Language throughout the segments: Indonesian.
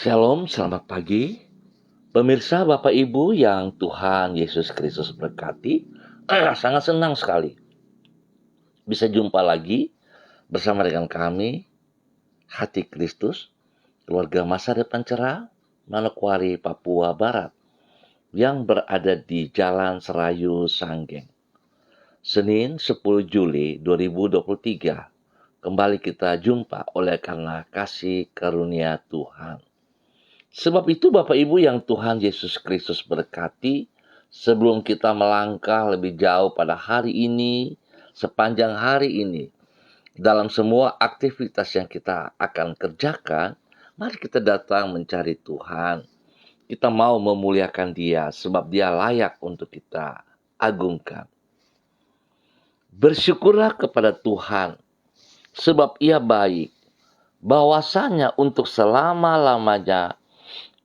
Shalom, selamat pagi. Pemirsa Bapak Ibu yang Tuhan Yesus Kristus berkati, sangat senang sekali bisa jumpa lagi bersama dengan kami, Hati Kristus, keluarga masa depan cerah, Manokwari, Papua Barat, yang berada di Jalan Serayu Sanggeng. Senin 10 Juli 2023, kembali kita jumpa oleh karena kasih karunia Tuhan. Sebab itu Bapak Ibu yang Tuhan Yesus Kristus berkati, sebelum kita melangkah lebih jauh pada hari ini, sepanjang hari ini, dalam semua aktivitas yang kita akan kerjakan, mari kita datang mencari Tuhan. Kita mau memuliakan Dia sebab Dia layak untuk kita agungkan. Bersyukurlah kepada Tuhan sebab Ia baik, bahwasanya untuk selama-lamanya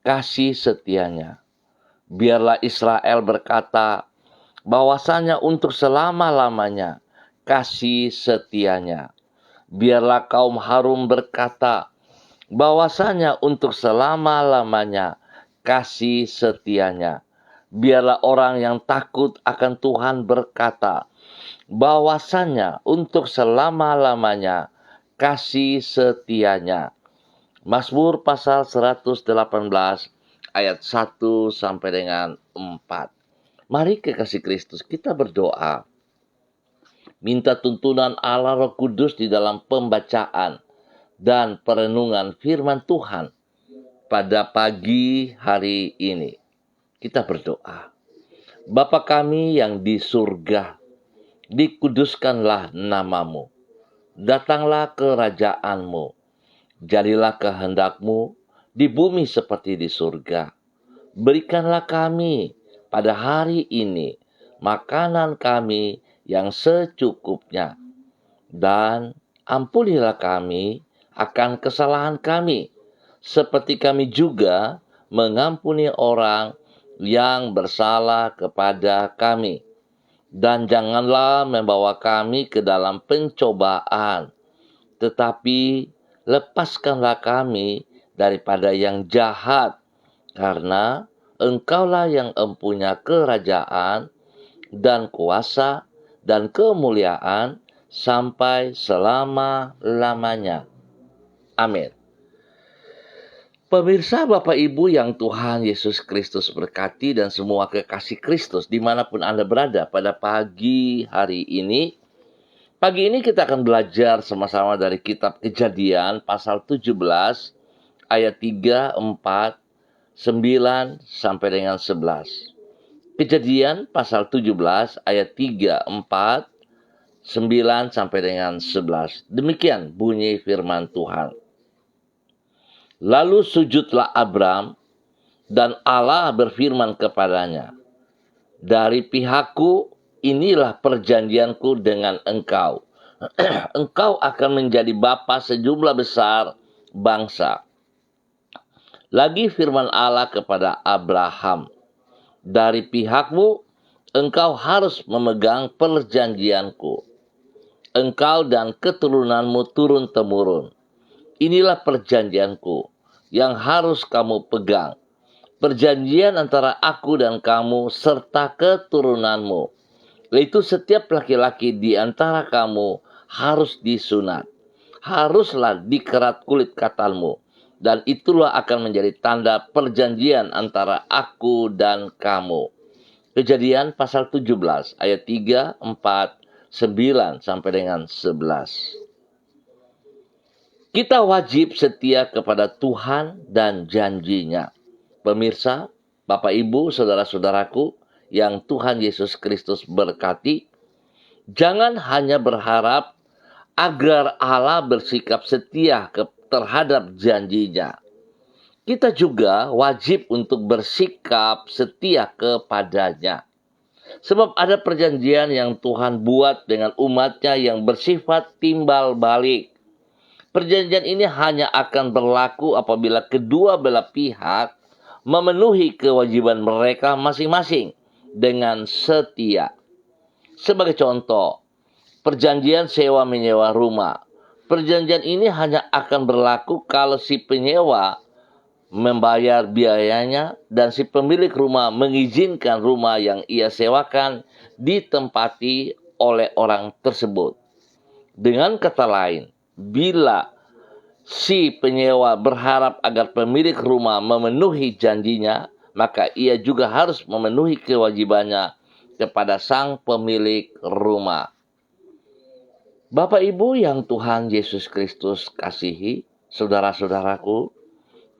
kasih setianya. Biarlah Israel berkata bahwasanya untuk selama-lamanya kasih setianya. Biarlah kaum Harun berkata bahwasanya untuk selama-lamanya kasih setianya. Biarlah orang yang takut akan Tuhan berkata bahwasanya untuk selama-lamanya kasih setianya. Mazmur pasal 118 ayat 1 sampai dengan 4. Mari kekasih Kristus kita berdoa. Minta tuntunan Allah Roh Kudus di dalam pembacaan dan perenungan firman Tuhan pada pagi hari ini. Kita berdoa. Bapa kami yang di surga, dikuduskanlah namamu. Datanglah kerajaanmu. Jadilah kehendak-Mu di bumi seperti di surga. Berikanlah kami pada hari ini makanan kami yang secukupnya. Dan ampunilah kami akan kesalahan kami, seperti kami juga mengampuni orang yang bersalah kepada kami. Dan janganlah membawa kami ke dalam pencobaan, tetapi lepaskanlah kami daripada yang jahat, karena Engkaulah yang empunya kerajaan dan kuasa dan kemuliaan sampai selama-lamanya. Amin. Pemirsa Bapak Ibu yang Tuhan Yesus Kristus berkati dan semua kekasih Kristus dimanapun Anda berada pada pagi hari ini. Pagi ini kita akan belajar sama-sama dari kitab Kejadian pasal 17 ayat 3, 4, 9 sampai dengan 11. Kejadian pasal 17 ayat 3, 4, 9 sampai dengan 11. Demikian bunyi firman Tuhan. Lalu sujudlah Abram dan Allah berfirman kepadanya, dari pihakku inilah perjanjianku dengan engkau. Engkau akan menjadi bapa sejumlah besar bangsa. Lagi firman Allah kepada Abraham, dari pihakmu engkau harus memegang perjanjianku. Engkau dan keturunanmu turun-temurun. Inilah perjanjianku yang harus kamu pegang. Perjanjian antara aku dan kamu serta keturunanmu. Yaitu setiap laki-laki di antara kamu harus disunat. Haruslah dikerat kulit katalmu. Dan itulah akan menjadi tanda perjanjian antara aku dan kamu. Kejadian pasal 17 ayat 3, 4, 9 sampai dengan 11. Kita wajib setia kepada Tuhan dan janjinya. Pemirsa, Bapak Ibu, saudara-saudaraku, yang Tuhan Yesus Kristus berkati, jangan hanya berharap agar Allah bersikap setia terhadap janjinya. Kita juga wajib untuk bersikap setia kepadanya. Sebab ada perjanjian yang Tuhan buat dengan umatnya yang bersifat timbal balik. Perjanjian ini hanya akan berlaku apabila kedua belah pihak memenuhi kewajiban mereka masing-masing dengan setia. Sebagai contoh, perjanjian sewa menyewa rumah. Perjanjian ini hanya akan berlaku kalau si penyewa membayar biayanya, dan si pemilik rumah mengizinkan rumah yang ia sewakan ditempati oleh orang tersebut. Dengan kata lain, bila si penyewa berharap agar pemilik rumah memenuhi janjinya, maka ia juga harus memenuhi kewajibannya kepada sang pemilik rumah. Bapak Ibu yang Tuhan Yesus Kristus kasihi, saudara-saudaraku,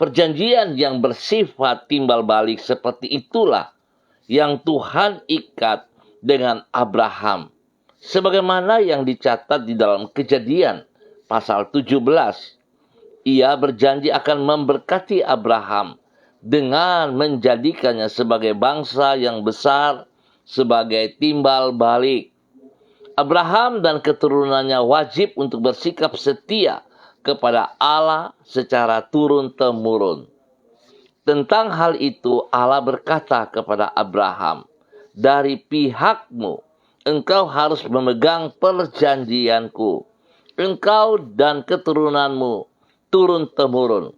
perjanjian yang bersifat timbal balik seperti itulah yang Tuhan ikat dengan Abraham. Sebagaimana yang dicatat di dalam Kejadian pasal 17. Ia berjanji akan memberkati Abraham dengan menjadikannya sebagai bangsa yang besar, sebagai timbal balik. Abraham dan keturunannya wajib untuk bersikap setia kepada Allah secara turun-temurun. Tentang hal itu Allah berkata kepada Abraham, "Dari pihakmu, engkau harus memegang perjanjianku, engkau dan keturunanmu turun-temurun."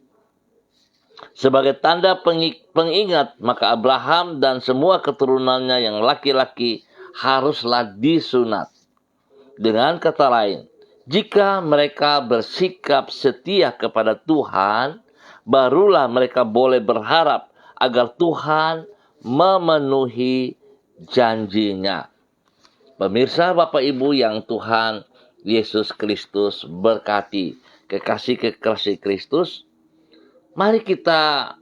Sebagai tanda pengingat, maka Abraham dan semua keturunannya yang laki-laki haruslah disunat. Dengan kata lain, jika mereka bersikap setia kepada Tuhan, barulah mereka boleh berharap agar Tuhan memenuhi janjinya. Pemirsa Bapak Ibu yang Tuhan Yesus Kristus berkati, kekasih-kekasih Kristus, mari kita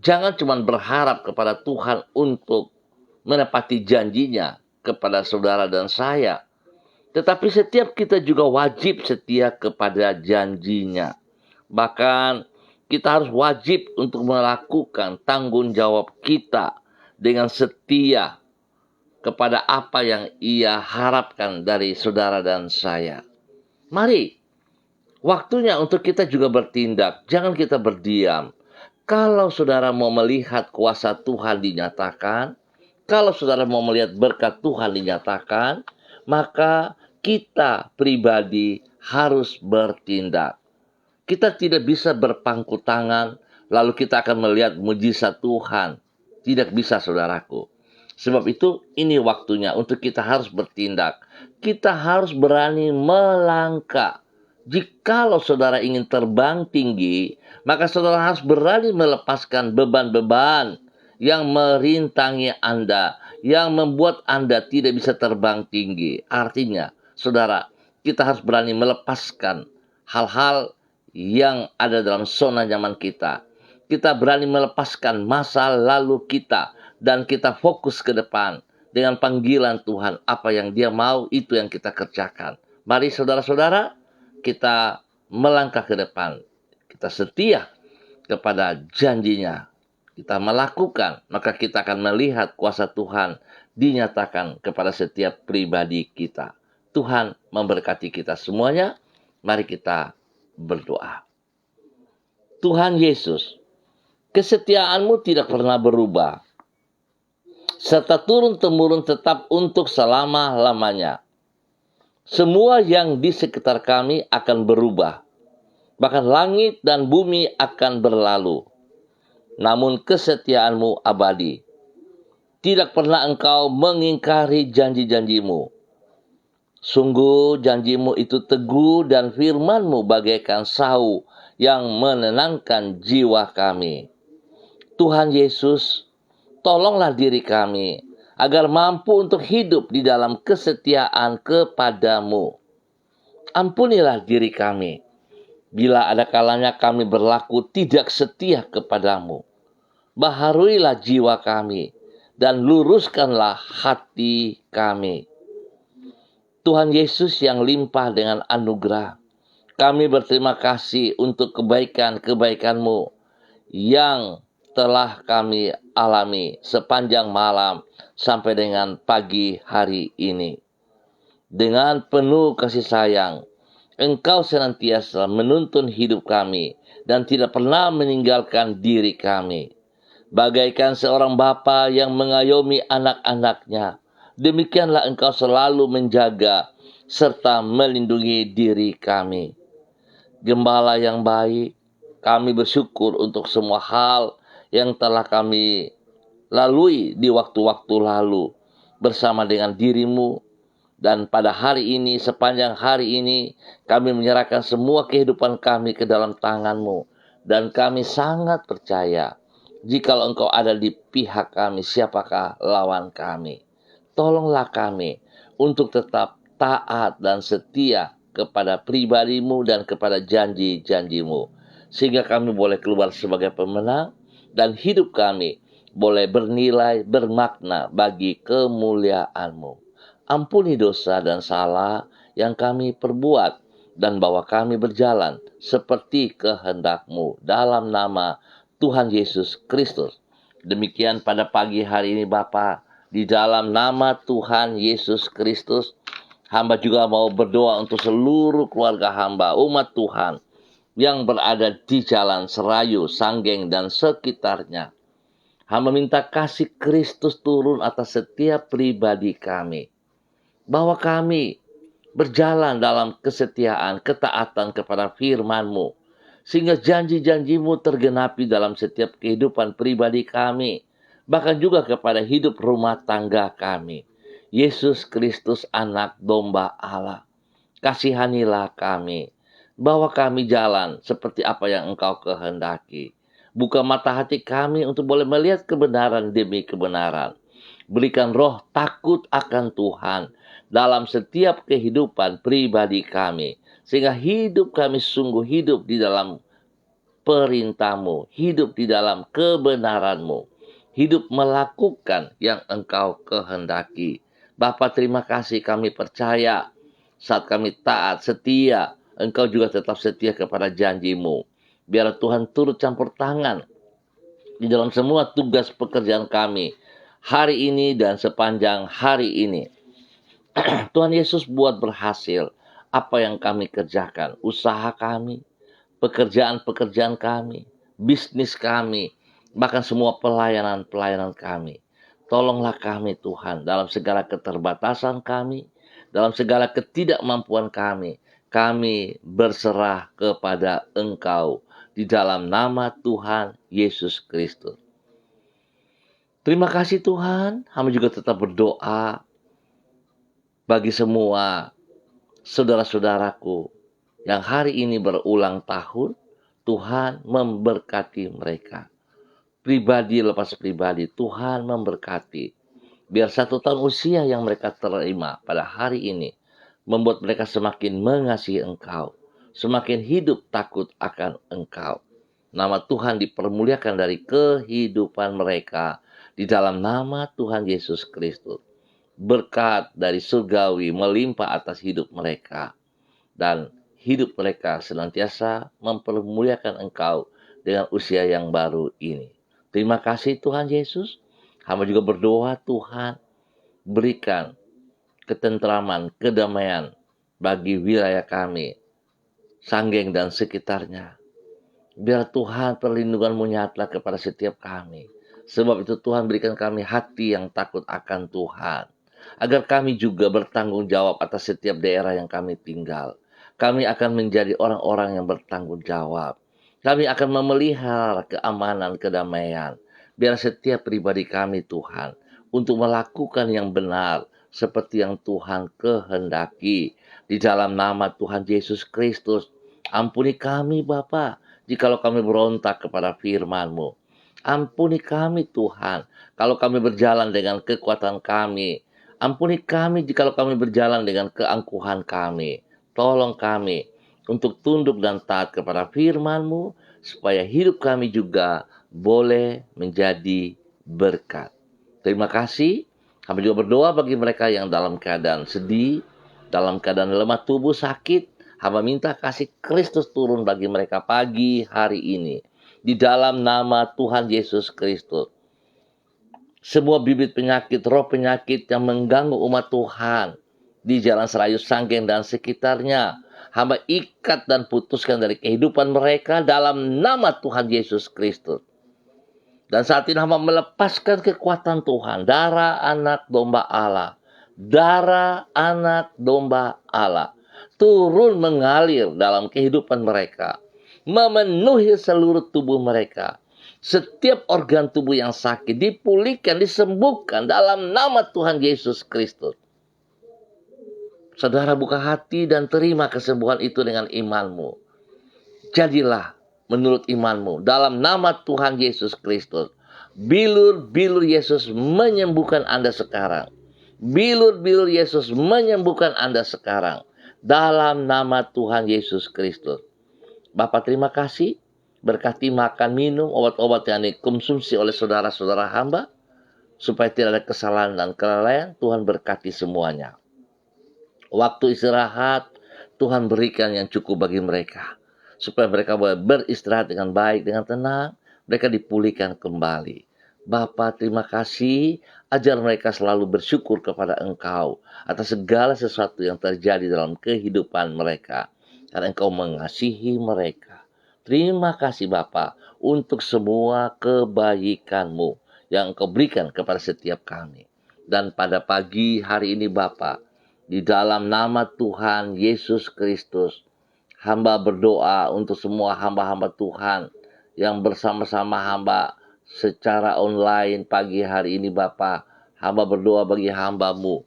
jangan cuma berharap kepada Tuhan untuk menepati janjinya kepada saudara dan saya, tetapi setiap kita juga wajib setia kepada janjinya. Bahkan kita harus wajib untuk melakukan tanggung jawab kita dengan setia kepada apa yang Ia harapkan dari saudara dan saya. Mari, waktunya untuk kita juga bertindak. Jangan kita berdiam. Kalau saudara mau melihat kuasa Tuhan dinyatakan, kalau saudara mau melihat berkat Tuhan dinyatakan, maka kita pribadi harus bertindak. Kita tidak bisa berpangku tangan, lalu kita akan melihat mujizat Tuhan. Tidak bisa, saudaraku. Sebab itu, ini waktunya untuk kita harus bertindak. Kita harus berani melangkah. Jikalau saudara ingin terbang tinggi, maka saudara harus berani melepaskan beban-beban yang merintangi Anda, yang membuat Anda tidak bisa terbang tinggi. Artinya, saudara, kita harus berani melepaskan hal-hal yang ada dalam zona nyaman kita. Kita berani melepaskan masa lalu kita dan kita fokus ke depan dengan panggilan Tuhan. Apa yang Dia mau, itu yang kita kerjakan. Mari saudara-saudara, kita melangkah ke depan. Kita setia kepada janjinya. Kita melakukan, maka kita akan melihat kuasa Tuhan dinyatakan kepada setiap pribadi kita. Tuhan memberkati kita semuanya. Mari kita berdoa. Tuhan Yesus, kesetiaan-Mu tidak pernah berubah, serta turun-temurun tetap untuk selama-lamanya. Semua yang di sekitar kami akan berubah, bahkan langit dan bumi akan berlalu. Namun kesetiaan-Mu abadi. Tidak pernah Engkau mengingkari janji-janji-Mu. Sungguh janji-Mu itu teguh dan firman-Mu bagaikan sau yang menenangkan jiwa kami. Tuhan Yesus, tolonglah diri kami agar mampu untuk hidup di dalam kesetiaan kepada-Mu. Ampunilah diri kami bila ada kalanya kami berlaku tidak setia kepada-Mu. Baharuilah jiwa kami dan luruskanlah hati kami. Tuhan Yesus yang limpah dengan anugerah, kami berterima kasih untuk kebaikan-kebaikan-Mu yang telah kami alami sepanjang malam sampai dengan pagi hari ini. Dengan penuh kasih sayang, Engkau senantiasa menuntun hidup kami dan tidak pernah meninggalkan diri kami. Bagaikan seorang bapa yang mengayomi anak-anaknya, demikianlah Engkau selalu menjaga serta melindungi diri kami. Gembala yang baik, Kami bersyukur untuk semua hal yang telah kami lalui di waktu-waktu lalu bersama dengan diri-Mu. Dan pada hari ini, sepanjang hari ini, kami menyerahkan semua kehidupan kami ke dalam tangan-Mu. Dan kami sangat percaya, jikalau Engkau ada di pihak kami, siapakah lawan kami? Tolonglah kami untuk tetap taat dan setia kepada pribadi-Mu dan kepada janji-janji-Mu. Sehingga kami boleh keluar sebagai pemenang dan hidup kami boleh bernilai, bermakna bagi kemuliaan-Mu. Ampuni dosa dan salah yang kami perbuat dan bawa kami berjalan seperti kehendak-Mu dalam nama Tuhan Yesus Kristus. Demikian pada pagi hari ini Bapa, di dalam nama Tuhan Yesus Kristus, hamba juga mau berdoa untuk seluruh keluarga hamba, umat Tuhan yang berada di Jalan Serayu, Sanggeng, dan sekitarnya. Hamba minta kasih Kristus turun atas setiap pribadi kami, bahwa kami berjalan dalam kesetiaan, ketaatan kepada firman-Mu, sehingga janji-janji-Mu tergenapi dalam setiap kehidupan pribadi kami, bahkan juga kepada hidup rumah tangga kami. Yesus Kristus, Anak Domba Allah, kasihanilah kami, bahwa kami jalan seperti apa yang Engkau kehendaki. Buka mata hati kami untuk boleh melihat kebenaran demi kebenaran. Berikan roh takut akan Tuhan dalam setiap kehidupan pribadi kami, sehingga hidup kami sungguh hidup di dalam perintah-Mu, hidup di dalam kebenaran-Mu, hidup melakukan yang Engkau kehendaki. Bapa, terima kasih, kami percaya saat kami taat, setia, Engkau juga tetap setia kepada janji-Mu. Biar Tuhan turut campur tangan di dalam semua tugas pekerjaan kami hari ini dan sepanjang hari ini. Tuhan Yesus buat berhasil apa yang kami kerjakan, usaha kami, pekerjaan-pekerjaan kami, bisnis kami, bahkan semua pelayanan-pelayanan kami. Tolonglah kami Tuhan dalam segala keterbatasan kami, dalam segala ketidakmampuan kami berserah kepada Engkau di dalam nama Tuhan Yesus Kristus. Terima kasih Tuhan, hamba juga tetap berdoa bagi semua saudara-saudaraku yang hari ini berulang tahun. Tuhan memberkati mereka. Pribadi lepas pribadi, Tuhan memberkati. Biar 1 tahun usia yang mereka terima pada hari ini membuat mereka semakin mengasihi Engkau, semakin hidup takut akan Engkau. Nama Tuhan dipermuliakan dari kehidupan mereka di dalam nama Tuhan Yesus Kristus. Berkat dari surgawi melimpah atas hidup mereka, dan hidup mereka senantiasa mempermuliakan Engkau dengan usia yang baru ini. Terima kasih Tuhan Yesus. Hamba juga berdoa Tuhan, berikan ketentraman, kedamaian bagi wilayah kami, Sanggeng dan sekitarnya. Biar Tuhan perlindungan-Mu nyata kepada setiap kami. Sebab itu Tuhan berikan kami hati yang takut akan Tuhan, agar kami juga bertanggung jawab atas setiap daerah yang kami tinggal. Kami akan menjadi orang-orang yang bertanggung jawab. Kami akan memelihara keamanan, kedamaian. Biar setiap pribadi kami Tuhan, untuk melakukan yang benar, seperti yang Tuhan kehendaki. Di dalam nama Tuhan Yesus Kristus, ampuni kami Bapa, jikalau kami berontak kepada firman-Mu. Ampuni kami Tuhan, kalau kami berjalan dengan kekuatan kami. Ampuni kami jikalau kami berjalan dengan keangkuhan kami. Tolong kami untuk tunduk dan taat kepada firman-Mu, supaya hidup kami juga boleh menjadi berkat. Terima kasih. Kami juga berdoa bagi mereka yang dalam keadaan sedih, dalam keadaan lemah tubuh, sakit. Hamba minta kasih Kristus turun bagi mereka pagi hari ini. Di dalam nama Tuhan Yesus Kristus. Semua bibit penyakit, roh penyakit yang mengganggu umat Tuhan di Jalan Serayu, Sanggeng, dan sekitarnya, hamba ikat dan putuskan dari kehidupan mereka dalam nama Tuhan Yesus Kristus. Dan saat ini hamba melepaskan kekuatan Tuhan, darah anak domba Allah. Darah anak domba Allah turun mengalir dalam kehidupan mereka. memenuhi seluruh tubuh mereka. Setiap organ tubuh yang sakit dipulihkan, disembuhkan dalam nama Tuhan Yesus Kristus. Saudara, buka hati dan terima kesembuhan itu dengan imanmu. Jadilah menurut imanmu dalam nama Tuhan Yesus Kristus. Bilur-bilur Yesus menyembuhkan Anda sekarang. Bilur-bilur Yesus menyembuhkan Anda sekarang. Dalam nama Tuhan Yesus Kristus. Bapa, terima kasih. Berkati makan, minum, obat-obat yang dikonsumsi oleh saudara-saudara hamba. Supaya tidak ada kesalahan dan kelalaian. Tuhan berkati semuanya. Waktu istirahat, Tuhan berikan yang cukup bagi mereka. Supaya mereka boleh beristirahat dengan baik, dengan tenang. Mereka dipulihkan kembali. Bapa, terima kasih. Ajar mereka selalu bersyukur kepada Engkau atas segala sesuatu yang terjadi dalam kehidupan mereka. Karena Engkau mengasihi mereka. Terima kasih Bapa untuk semua kebaikan-Mu yang Engkau berikan kepada setiap kami. Dan pada pagi hari ini Bapa, di dalam nama Tuhan Yesus Kristus, hamba berdoa untuk semua hamba-hamba Tuhan yang bersama-sama hamba secara online pagi hari ini Bapa. Hamba berdoa bagi hamba-Mu,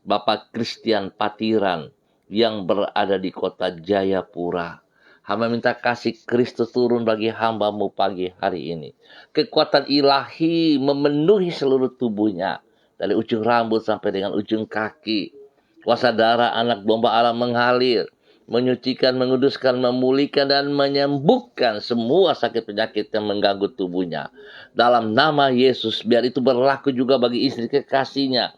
Bapak Christian Patiran yang berada di kota Jayapura. Hamba minta kasih Kristus turun bagi hamba-Mu pagi hari ini. Kekuatan ilahi memenuhi seluruh tubuhnya, dari ujung rambut sampai dengan ujung kaki. Kuasa darah anak domba Allah mengalir, menyucikan, menguduskan, memulihkan, dan menyembuhkan semua sakit penyakit yang mengganggu tubuhnya. Dalam nama Yesus, biar itu berlaku juga bagi istri kekasihnya,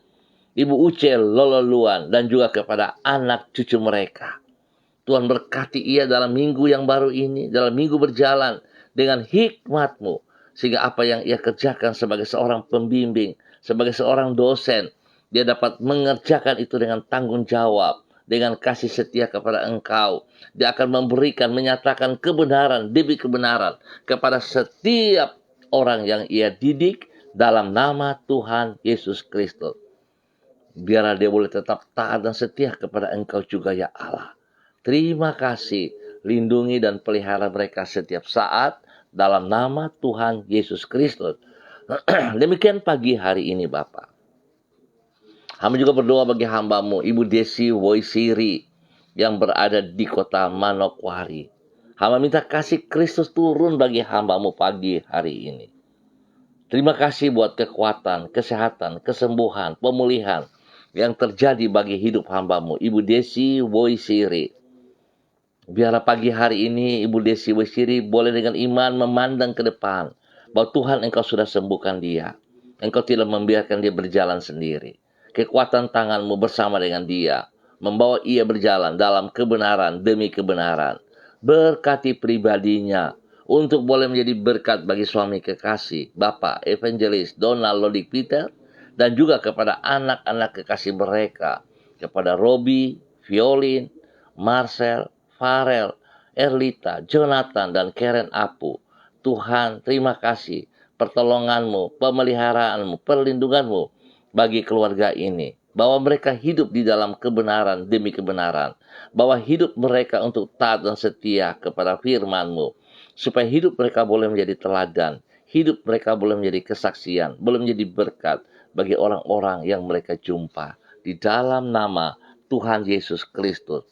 Ibu Ucel Lololuan, dan juga kepada anak cucu mereka. Tuhan berkati ia dalam minggu yang baru ini, dalam minggu berjalan dengan hikmat-Mu, sehingga apa yang ia kerjakan sebagai seorang pembimbing, sebagai seorang dosen, dia dapat mengerjakan itu dengan tanggung jawab, dengan kasih setia kepada Engkau. Dia akan memberikan, menyatakan kebenaran demi kebenaran kepada setiap orang yang ia didik dalam nama Tuhan Yesus Kristus. Biarlah dia boleh tetap taat dan setia kepada Engkau juga ya Allah. Terima kasih, lindungi dan pelihara mereka setiap saat dalam nama Tuhan Yesus Kristus. Demikian pagi hari ini Bapak. Hamba juga berdoa bagi hamba-Mu, Ibu Desi Woisiri, yang berada di kota Manokwari. Hamba minta kasih Kristus turun bagi hamba-Mu pagi hari ini. Terima kasih buat kekuatan, kesehatan, kesembuhan, pemulihan yang terjadi bagi hidup hamba-Mu, Ibu Desi Woisiri. Biarlah pagi hari ini Ibu Desi Woisiri boleh dengan iman memandang ke depan, bahwa Tuhan Engkau sudah sembuhkan dia. Engkau tidak membiarkan dia berjalan sendiri. Kekuatan tangan-Mu bersama dengan dia, membawa ia berjalan dalam kebenaran demi kebenaran. Berkati pribadinya, untuk boleh menjadi berkat bagi suami kekasih, Bapak Evangelis Donald Lodik Peter, dan juga kepada anak-anak kekasih mereka, kepada Robi, Violin, Marcel, Farel, Erlita, Jonathan, dan Karen Apu. Tuhan, terima kasih pertolongan-Mu, pemeliharaanmu, perlindungan-Mu bagi keluarga ini. Bahwa mereka hidup di dalam kebenaran demi kebenaran. Bahwa hidup mereka untuk taat dan setia kepada firman-Mu. Supaya hidup mereka boleh menjadi teladan. Hidup mereka boleh menjadi kesaksian. Boleh menjadi berkat bagi orang-orang yang mereka jumpa. Di dalam nama Tuhan Yesus Kristus.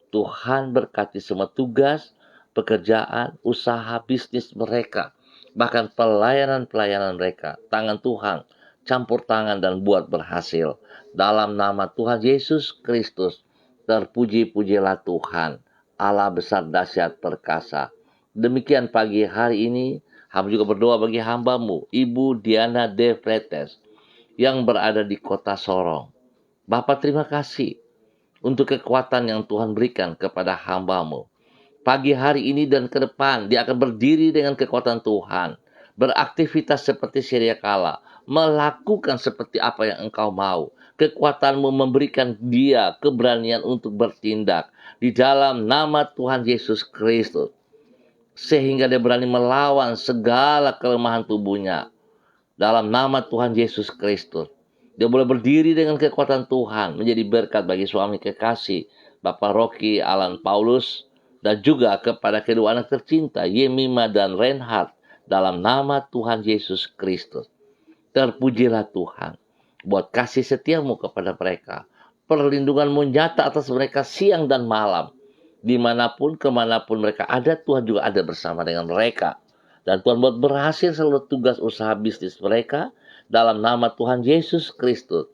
Tuhan berkati semua tugas, pekerjaan, usaha, bisnis mereka. Bahkan pelayanan-pelayanan mereka. Tangan Tuhan, campur tangan dan buat berhasil. Dalam nama Tuhan Yesus Kristus, terpuji-pujilah Tuhan, Allah besar dahsyat perkasa. Demikian pagi hari ini, hamba juga berdoa bagi hamba-Mu, Ibu Diana De Fretes, yang berada di kota Sorong. Bapak terima kasih untuk kekuatan yang Tuhan berikan kepada hamba-Mu. Pagi hari ini dan ke depan, dia akan berdiri dengan kekuatan Tuhan. Beraktivitas seperti sedia kala. Melakukan seperti apa yang Engkau mau. Kekuatan-Mu memberikan dia keberanian untuk bertindak. Di dalam nama Tuhan Yesus Kristus. Sehingga dia berani melawan segala kelemahan tubuhnya. Dalam nama Tuhan Yesus Kristus. Dia boleh berdiri dengan kekuatan Tuhan, menjadi berkat bagi suami kekasih, Bapak Rocky Alan Paulus, dan juga kepada kedua anak tercinta, Yemima dan Reinhard, dalam nama Tuhan Yesus Kristus. Terpujilah Tuhan buat kasih setiamu kepada mereka. Perlindunganmu nyata atas mereka siang dan malam. Dimanapun, kemanapun mereka ada, Tuhan juga ada bersama dengan mereka. Dan Tuhan buat berhasil seluruh tugas usaha bisnis mereka dalam nama Tuhan Yesus Kristus.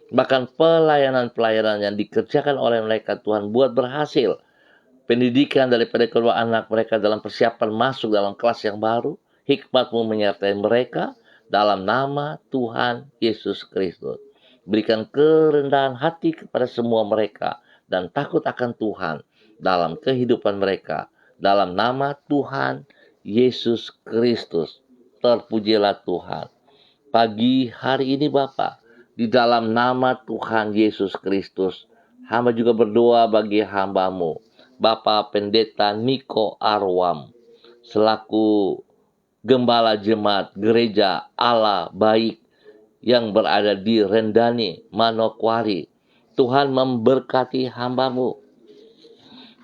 Bahkan pelayanan-pelayanan yang dikerjakan oleh mereka, Tuhan buat berhasil. Pendidikan daripada kedua anak mereka dalam persiapan masuk dalam kelas yang baru, hikmat-Mu menyertai mereka dalam nama Tuhan Yesus Kristus. Berikan kerendahan hati kepada semua mereka dan takut akan Tuhan dalam kehidupan mereka dalam nama Tuhan Yesus Kristus. Terpujilah Tuhan. Pagi hari ini Bapa, di dalam nama Tuhan Yesus Kristus, hamba juga berdoa bagi hamba-Mu, Bapak Pendeta Niko Arwam, selaku Gembala Jemaat Gereja Allah Baik yang berada di Rendani, Manokwari. Tuhan memberkati hamba-Mu.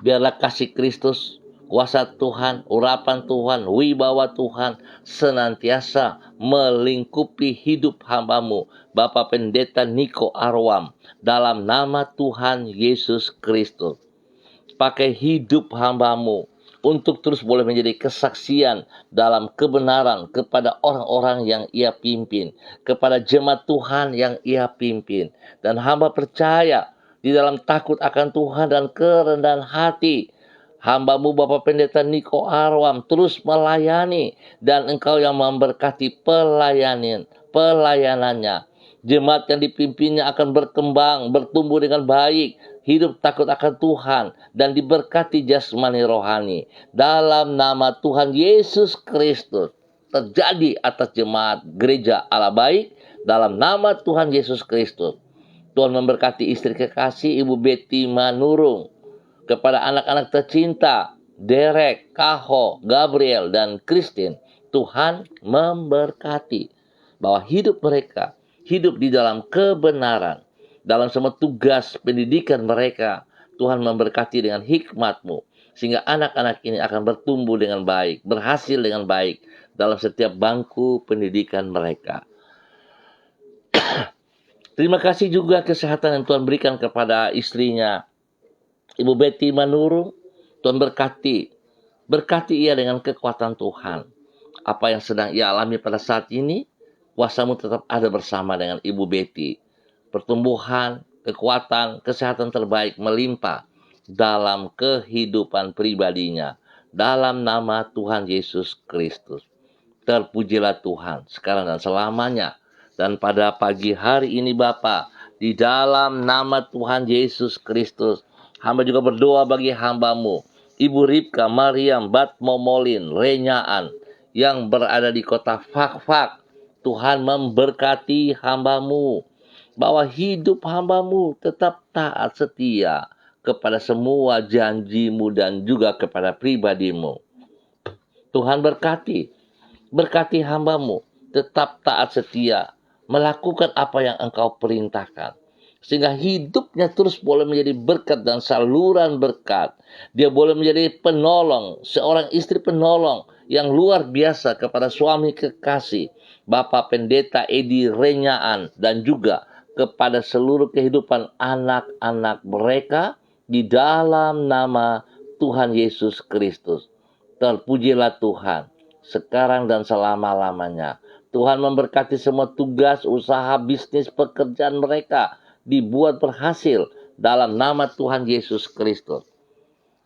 Biarlah kasih Kristus, kuasa Tuhan, urapan Tuhan, wibawa Tuhan senantiasa melingkupi hidup hamba-Mu, Bapak Pendeta Niko Arwam, dalam nama Tuhan Yesus Kristus. Pakai hidup hamba-Mu untuk terus boleh menjadi kesaksian dalam kebenaran kepada orang-orang yang Ia pimpin, kepada jemaat Tuhan yang Ia pimpin. Dan hamba percaya di dalam takut akan Tuhan dan kerendahan hati, hamba-Mu Bapak Pendeta Niko Arwam terus melayani, dan Engkau yang memberkati pelayanannya. Jemaat yang dipimpinnya akan berkembang, bertumbuh dengan baik, hidup takut akan Tuhan, dan diberkati jasmani rohani. Dalam nama Tuhan Yesus Kristus, terjadi atas jemaat gereja Allah Baik, dalam nama Tuhan Yesus Kristus. Tuhan memberkati istri kekasih Ibu Betty Manurung, kepada anak-anak tercinta Derek, Kaho, Gabriel, dan Christine. Tuhan memberkati bahwa hidup mereka hidup di dalam kebenaran, dalam semua tugas pendidikan mereka. Tuhan memberkati dengan hikmat-Mu, sehingga anak-anak ini akan bertumbuh dengan baik, berhasil dengan baik dalam setiap bangku pendidikan mereka. Terima kasih juga kesehatan yang Tuhan berikan kepada istrinya, Ibu Betty Manurung. Tuhan berkati ia dengan kekuatan Tuhan. Apa yang sedang ia alami pada saat ini, kuasa-Mu tetap ada bersama dengan Ibu Betty. Pertumbuhan, kekuatan, kesehatan terbaik melimpah dalam kehidupan pribadinya. Dalam nama Tuhan Yesus Kristus. Terpujilah Tuhan sekarang dan selamanya. Dan pada pagi hari ini Bapa, di dalam nama Tuhan Yesus Kristus, hamba juga berdoa bagi hamba-Mu, Ibu Ripka, Mariam, Batmomolin, Renyaan, yang berada di kota Fak-Fak. Tuhan memberkati hamba-Mu, bahwa hidup hamba-Mu tetap taat setia kepada semua janji-Mu dan juga kepada pribadi-Mu. Tuhan berkati hamba-Mu, tetap taat setia, melakukan apa yang Engkau perintahkan, sehingga hidupnya terus boleh menjadi berkat dan saluran berkat. Dia boleh menjadi penolong, seorang istri penolong yang luar biasa kepada suami kekasih, Bapak Pendeta Edi Renyaan, dan juga kepada seluruh kehidupan anak-anak mereka di dalam nama Tuhan Yesus Kristus. Terpujilah Tuhan sekarang dan selama-lamanya. Tuhan memberkati semua tugas, usaha, bisnis, pekerjaan mereka dibuat berhasil dalam nama Tuhan Yesus Kristus.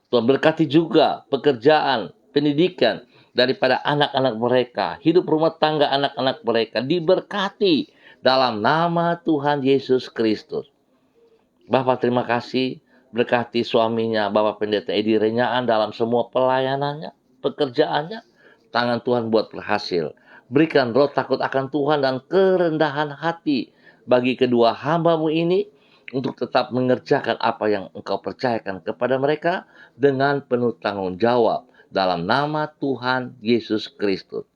Tuhan berkati juga pekerjaan, pendidikan daripada anak-anak mereka, hidup rumah tangga anak-anak mereka diberkati dalam nama Tuhan Yesus Kristus. Bapak terima kasih, berkati suaminya Bapak Pendeta Edi Renyaan dalam semua pelayanannya, pekerjaannya. Tangan Tuhan buat berhasil. Berikan roh takut akan Tuhan dan kerendahan hati bagi kedua hamba-Mu ini, untuk tetap mengerjakan apa yang Engkau percayakan kepada mereka dengan penuh tanggung jawab dalam nama Tuhan Yesus Kristus.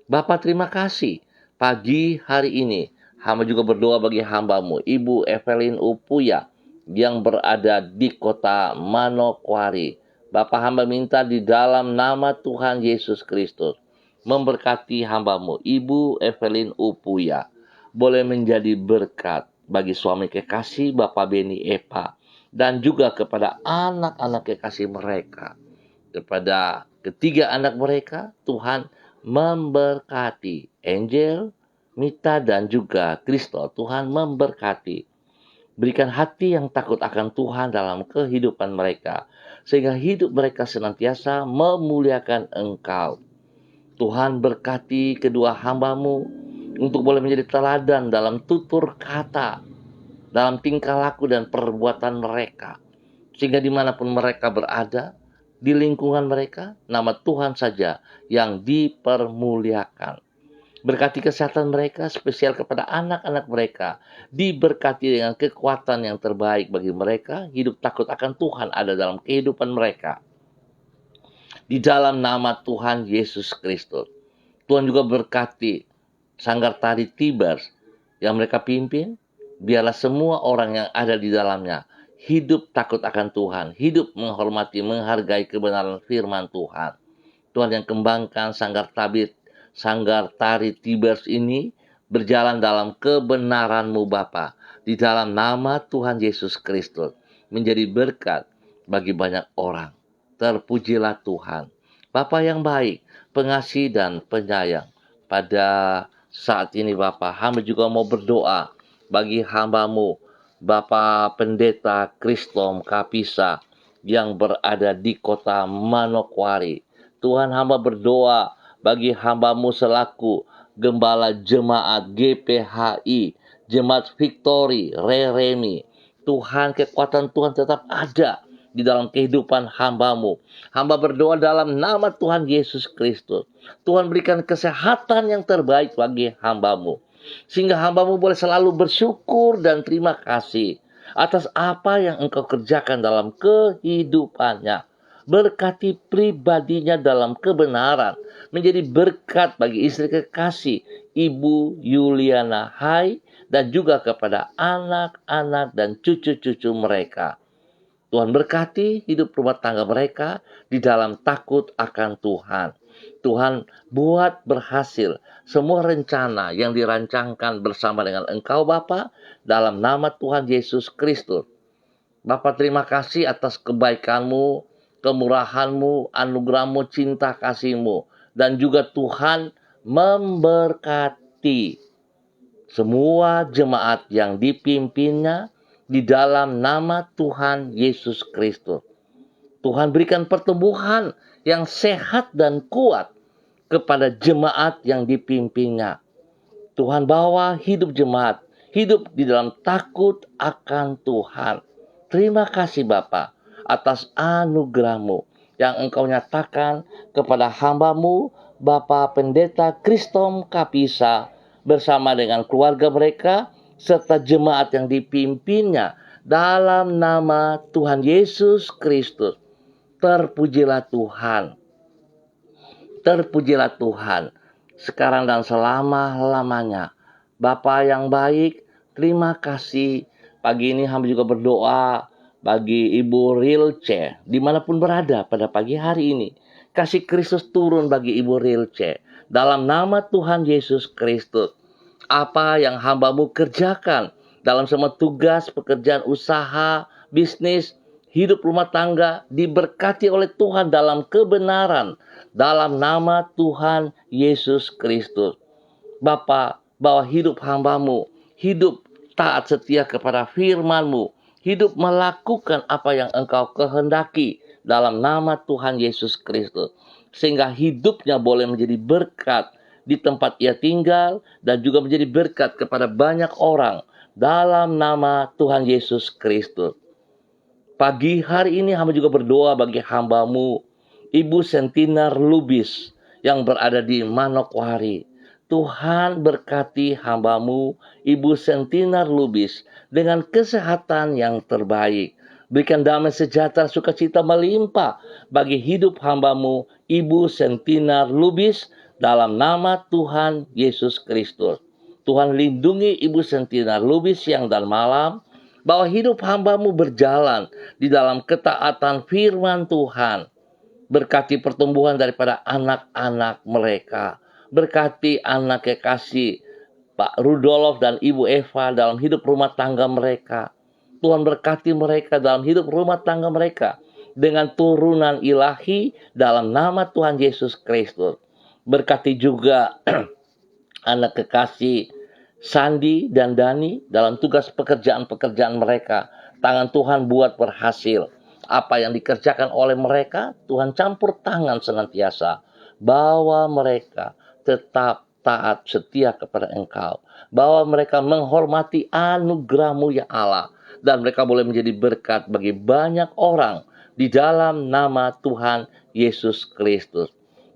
Bapak terima kasih pagi hari ini. Hamba juga berdoa bagi hamba-Mu, Ibu Evelyn Upuya, yang berada di kota Manokwari. Bapa, hamba minta di dalam nama Tuhan Yesus Kristus, memberkati hambamu, Ibu Evelyn Upuya, boleh menjadi berkat bagi suami kekasih Bapak Beni Epa, dan juga kepada anak-anak kekasih mereka. Kepada ketiga anak mereka, Tuhan memberkati. Angel, Mita, dan juga Kristo, Tuhan memberkati. Berikan hati yang takut akan Tuhan dalam kehidupan mereka, sehingga hidup mereka senantiasa memuliakan Engkau. Tuhan berkati kedua hambamu untuk boleh menjadi teladan dalam tutur kata, dalam tingkah laku dan perbuatan mereka, sehingga dimanapun mereka berada, di lingkungan mereka, nama Tuhan saja yang dipermuliakan. Berkati kesehatan mereka, spesial kepada anak-anak mereka. Diberkati dengan kekuatan yang terbaik bagi mereka. Hidup takut akan Tuhan ada dalam kehidupan mereka. Di dalam nama Tuhan Yesus Kristus. Tuhan juga berkati Sanggar Tari Tibers yang mereka pimpin. Biarlah semua orang yang ada di dalamnya hidup takut akan Tuhan, hidup menghormati, menghargai kebenaran firman Tuhan. Tuhan yang kembangkan Sanggar Tari Tibers ini berjalan dalam kebenaran-Mu Bapa. Di dalam nama Tuhan Yesus Kristus menjadi berkat bagi banyak orang. Terpujilah Tuhan. Bapa yang baik, pengasih dan penyayang. Pada saat ini Bapa, hamba juga mau berdoa bagi hamba-Mu, Bapak Pendeta Kristom Kapisa yang berada di kota Manokwari. Tuhan, hamba berdoa bagi hamba-Mu selaku Gembala Jemaat GPHI, Jemaat Victory, Reremi. Tuhan, kekuatan Tuhan tetap ada di dalam kehidupan hamba-Mu. Hamba berdoa dalam nama Tuhan Yesus Kristus. Tuhan, berikan kesehatan yang terbaik bagi hamba-Mu, sehingga hamba-Mu boleh selalu bersyukur dan terima kasih atas apa yang Engkau kerjakan dalam kehidupannya. Berkati pribadinya dalam kebenaran, menjadi berkat bagi istri kekasih Ibu Yuliana Hai, dan juga kepada anak-anak dan cucu-cucu mereka. Tuhan berkati hidup rumah tangga mereka di dalam takut akan Tuhan. Tuhan buat berhasil semua rencana yang dirancangkan bersama dengan Engkau Bapa, dalam nama Tuhan Yesus Kristus. Bapa, terima kasih atas kebaikan-Mu, kemurahan-Mu, anugerah-Mu, cinta kasih-Mu. Dan juga Tuhan memberkati semua jemaat yang dipimpinnya di dalam nama Tuhan Yesus Kristus. Tuhan berikan pertumbuhan yang sehat dan kuat kepada jemaat yang dipimpinnya. Tuhan bawa hidup jemaat, hidup di dalam takut akan Tuhan. Terima kasih Bapa atas anugerah-Mu yang Engkau nyatakan kepada hamba-Mu, Bapak Pendeta Kristom Kapisa, bersama dengan keluarga mereka, serta jemaat yang dipimpinnya, dalam nama Tuhan Yesus Kristus. Terpujilah Tuhan. Terpujilah Tuhan, sekarang dan selama-lamanya. Bapa yang baik, terima kasih. Pagi ini hamba juga berdoa bagi Ibu Rilce, dimanapun berada pada pagi hari ini. Kasih Kristus turun bagi Ibu Rilce. Dalam nama Tuhan Yesus Kristus. Apa yang hamba-Mu kerjakan dalam semua tugas, pekerjaan, usaha, bisnis, hidup rumah tangga, diberkati oleh Tuhan dalam kebenaran. Dalam nama Tuhan Yesus Kristus. Bapa, bawa hidup hamba-Mu, hidup taat setia kepada firman-Mu, hidup melakukan apa yang Engkau kehendaki dalam nama Tuhan Yesus Kristus. Sehingga hidupnya boleh menjadi berkat di tempat ia tinggal, dan juga menjadi berkat kepada banyak orang dalam nama Tuhan Yesus Kristus. Pagi hari ini hamba juga berdoa bagi hamba-Mu, Ibu Sentinar Lubis yang berada di Manokwari. Tuhan berkati hamba-Mu, Ibu Sentinar Lubis, dengan kesehatan yang terbaik. Berikan damai sejahtera, sukacita melimpah bagi hidup hamba-Mu, Ibu Sentinar Lubis, dalam nama Tuhan Yesus Kristus. Tuhan lindungi Ibu Sentinar Lubis siang dan malam. bahwa hidup hamba-Mu berjalan di dalam ketaatan firman Tuhan. Berkati pertumbuhan daripada anak-anak mereka. Berkati anak kekasih Pak Rudolf dan Ibu Eva dalam hidup rumah tangga mereka. Tuhan berkati mereka dalam hidup rumah tangga mereka dengan turunan ilahi dalam nama Tuhan Yesus Kristus. Berkati juga anak kekasih Sandi dan Dani dalam tugas pekerjaan-pekerjaan mereka. Tangan Tuhan buat berhasil. Apa yang dikerjakan oleh mereka, Tuhan campur tangan senantiasa. Bawa mereka tetap taat setia kepada Engkau. Bawa mereka menghormati anugerah-Mu ya Allah. Dan mereka boleh menjadi berkat bagi banyak orang di dalam nama Tuhan Yesus Kristus.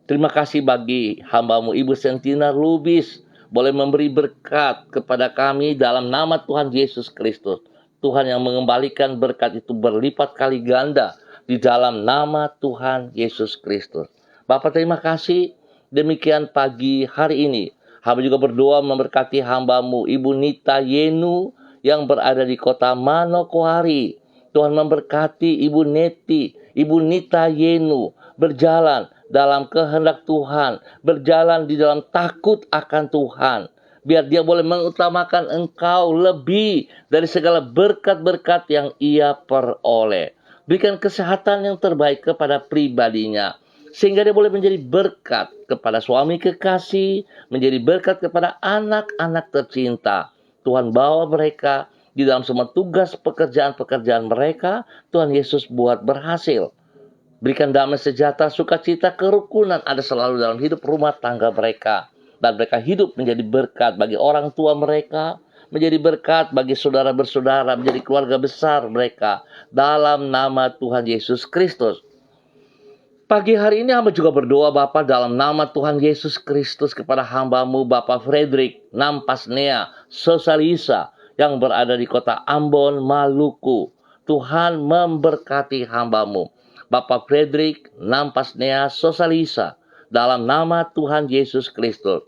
Terima kasih bagi hamba-Mu Ibu Sentina Lubis, boleh memberi berkat kepada kami dalam nama Tuhan Yesus Kristus. Tuhan yang mengembalikan berkat itu berlipat kali ganda di dalam nama Tuhan Yesus Kristus. Bapak terima kasih, demikian pagi hari ini. Hamba juga berdoa memberkati hamba-Mu Ibu Nita Yenu yang berada di kota Manokwari. Tuhan memberkati Ibu Neti, Ibu Nita Yenu berjalan dalam kehendak Tuhan, berjalan di dalam takut akan Tuhan. Biar dia boleh mengutamakan Engkau lebih dari segala berkat-berkat yang ia peroleh. Berikan kesehatan yang terbaik kepada pribadinya, sehingga dia boleh menjadi berkat kepada suami kekasih, menjadi berkat kepada anak-anak tercinta. Tuhan bawa mereka di dalam semua tugas pekerjaan-pekerjaan mereka. Tuhan Yesus buat berhasil. Berikan damai sejahtera, sukacita, kerukunan ada selalu dalam hidup rumah tangga mereka. Dan mereka hidup menjadi berkat bagi orang tua mereka, menjadi berkat bagi saudara bersaudara, menjadi keluarga besar mereka. Dalam nama Tuhan Yesus Kristus. Pagi hari ini hamba juga berdoa Bapa dalam nama Tuhan Yesus Kristus kepada hamba-Mu Bapak Frederick Nampasnea Sosalisa yang berada di kota Ambon, Maluku. Tuhan memberkati hamba-Mu Bapak Frederick Nampasnea Sosalisa dalam nama Tuhan Yesus Kristus.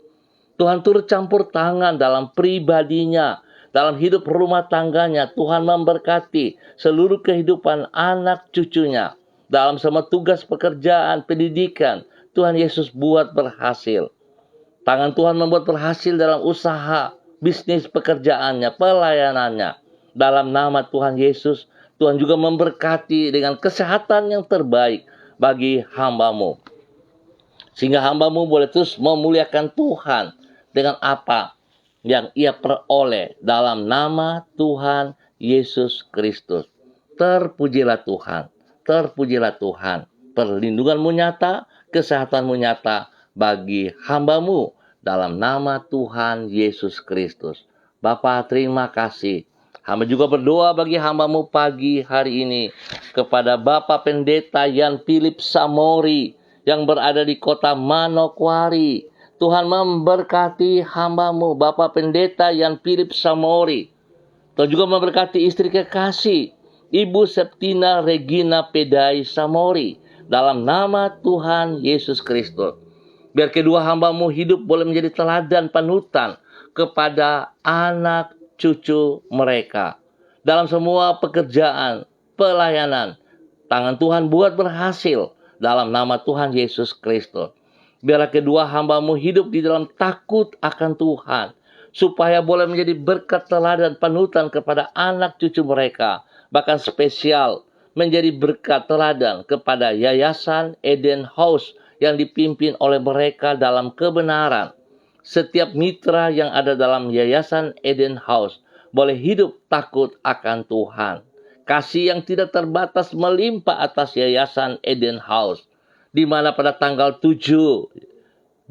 Tuhan turut campur tangan dalam pribadinya, dalam hidup rumah tangganya. Tuhan memberkati seluruh kehidupan anak cucunya. Dalam semua tugas pekerjaan, pendidikan, Tuhan Yesus buat berhasil. Tangan Tuhan membuat berhasil dalam usaha, bisnis pekerjaannya, pelayanannya. Dalam nama Tuhan Yesus, Tuhan juga memberkati dengan kesehatan yang terbaik bagi hamba-Mu. Sehingga hamba-Mu boleh terus memuliakan Tuhan dengan apa yang ia peroleh dalam nama Tuhan Yesus Kristus. Terpujilah Tuhan. Terpujilah Tuhan. Perlindungan-Mu nyata, kesehatan-Mu nyata bagi hamba-Mu dalam nama Tuhan Yesus Kristus. Bapa terima kasih. Hamba juga berdoa bagi hamba-Mu pagi hari ini kepada Bapak Pendeta Yan Philip Samori yang berada di kota Manokwari. Tuhan memberkati hamba-Mu Bapak Pendeta Yan Philip Samori. Tuhan juga memberkati istri kekasih Ibu Septina Regina Pedai Samori dalam nama Tuhan Yesus Kristus. Biar kedua hamba-Mu hidup boleh menjadi teladan panutan kepada anak cucu mereka. Dalam semua pekerjaan, pelayanan, tangan Tuhan buat berhasil dalam nama Tuhan Yesus Kristus. Biarlah kedua hamba-Mu hidup di dalam takut akan Tuhan, supaya boleh menjadi berkat teladan panutan kepada anak cucu mereka. Bahkan spesial menjadi berkat teladan kepada Yayasan Eden House yang dipimpin oleh mereka dalam kebenaran. Setiap mitra yang ada dalam Yayasan Eden House boleh hidup takut akan Tuhan. Kasih yang tidak terbatas melimpah atas Yayasan Eden House, di mana pada tanggal 7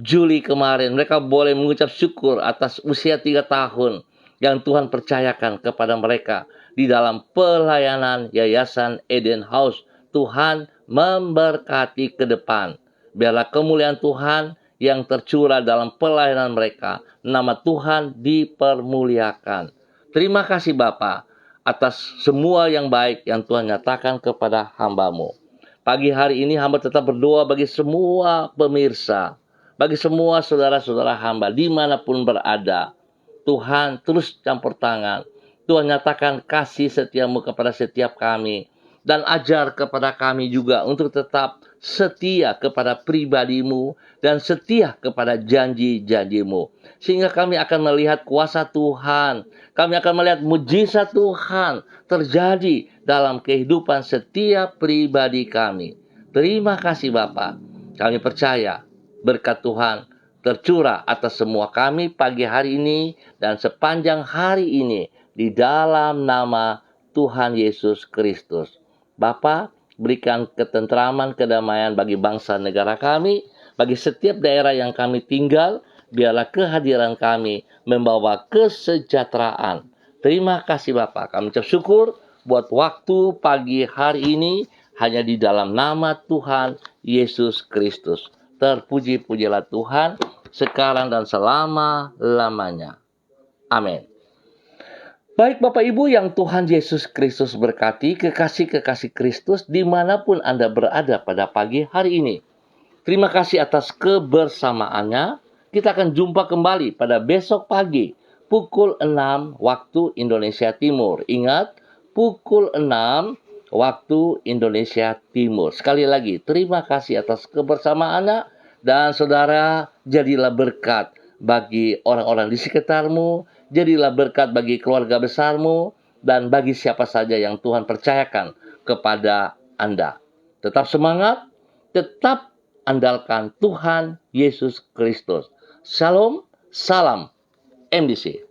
Juli kemarin mereka boleh mengucap syukur atas usia 3 tahun yang Tuhan percayakan kepada mereka di dalam pelayanan Yayasan Eden House. Tuhan memberkati ke depan. Biarlah kemuliaan Tuhan yang tercurah dalam pelayanan mereka. Nama Tuhan dipermuliakan. Terima kasih Bapa atas semua yang baik yang Tuhan nyatakan kepada hamba-Mu. Pagi hari ini hamba tetap berdoa bagi semua pemirsa, bagi semua saudara-saudara hamba dimanapun berada. Tuhan terus campur tangan. Tuhan nyatakan kasih setiamu kepada setiap kami. Dan ajar kepada kami juga untuk tetap setia kepada pribadimu dan setia kepada janji-janjimu. Sehingga kami akan melihat kuasa Tuhan. Kami akan melihat mujizat Tuhan terjadi dalam kehidupan setiap pribadi kami. Terima kasih Bapa. Kami percaya berkat Tuhan tercurah atas semua kami pagi hari ini dan sepanjang hari ini di dalam nama Tuhan Yesus Kristus. Bapa, berikan ketentraman, kedamaian bagi bangsa negara kami, bagi setiap daerah yang kami tinggal, biarlah kehadiran kami membawa kesejahteraan. Terima kasih Bapak, kami ucap syukur buat waktu pagi hari ini hanya di dalam nama Tuhan Yesus Kristus. Terpuji-pujilah Tuhan sekarang dan selama-lamanya. Amin. Baik Bapak Ibu yang Tuhan Yesus Kristus berkati, kekasih-kekasih Kristus dimanapun Anda berada pada pagi hari ini. Terima kasih atas kebersamaannya. Kita akan jumpa kembali pada besok pagi, pukul 6 waktu Indonesia Timur. Ingat, pukul 6 waktu Indonesia Timur. Sekali lagi, terima kasih atas kebersamaannya. Dan saudara, jadilah berkat bagi orang-orang di sekitarmu, jadilah berkat bagi keluarga besarmu, dan bagi siapa saja yang Tuhan percayakan kepada Anda. Tetap semangat, tetap andalkan Tuhan Yesus Kristus. Shalom, salam MDC.